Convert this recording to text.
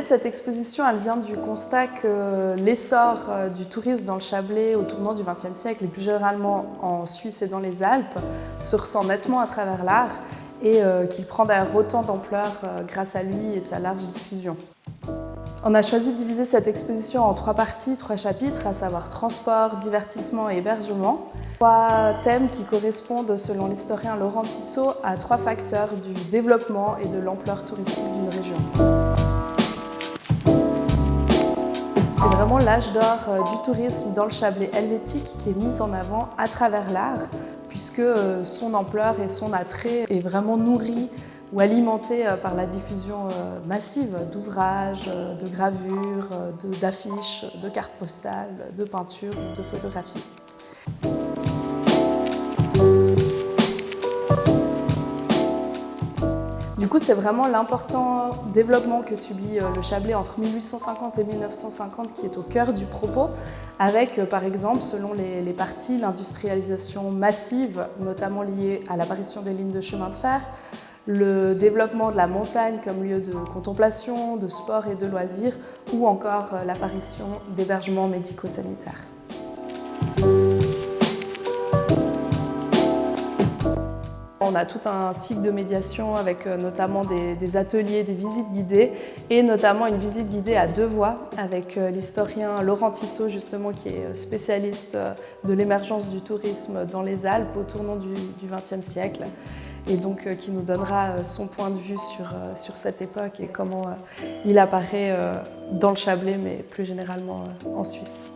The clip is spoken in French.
L'idée de cette exposition, elle vient du constat que l'essor du tourisme dans le Chablais au tournant du XXe siècle, et plus généralement en Suisse et dans les Alpes, se ressent nettement à travers l'art et qu'il prend d'ailleurs autant d'ampleur grâce à lui et sa large diffusion. On a choisi de diviser cette exposition en 3 parties, 3 chapitres, à savoir transport, divertissement et hébergement. 3 thèmes qui correspondent, selon l'historien Laurent Tissot, à 3 facteurs du développement et de l'ampleur touristique d'une région. C'est vraiment l'âge d'or du tourisme dans le Chablais helvétique qui est mis en avant à travers l'art, puisque son ampleur et son attrait est vraiment nourri ou alimenté par la diffusion massive d'ouvrages, de gravures, d'affiches, de cartes postales, de peintures ou de photographies. Du coup, c'est vraiment l'important développement que subit le Chablais entre 1850 et 1950 qui est au cœur du propos, avec par exemple, selon les parties, l'industrialisation massive, notamment liée à l'apparition des lignes de chemin de fer, le développement de la montagne comme lieu de contemplation, de sport et de loisirs, ou encore l'apparition d'hébergements médico-sanitaires. On a tout un cycle de médiation avec notamment des ateliers, des visites guidées et notamment une visite guidée à 2 voix avec l'historien Laurent Tissot justement qui est spécialiste de l'émergence du tourisme dans les Alpes au tournant du XXe siècle et donc qui nous donnera son point de vue sur cette époque et comment il apparaît dans le Chablais mais plus généralement en Suisse.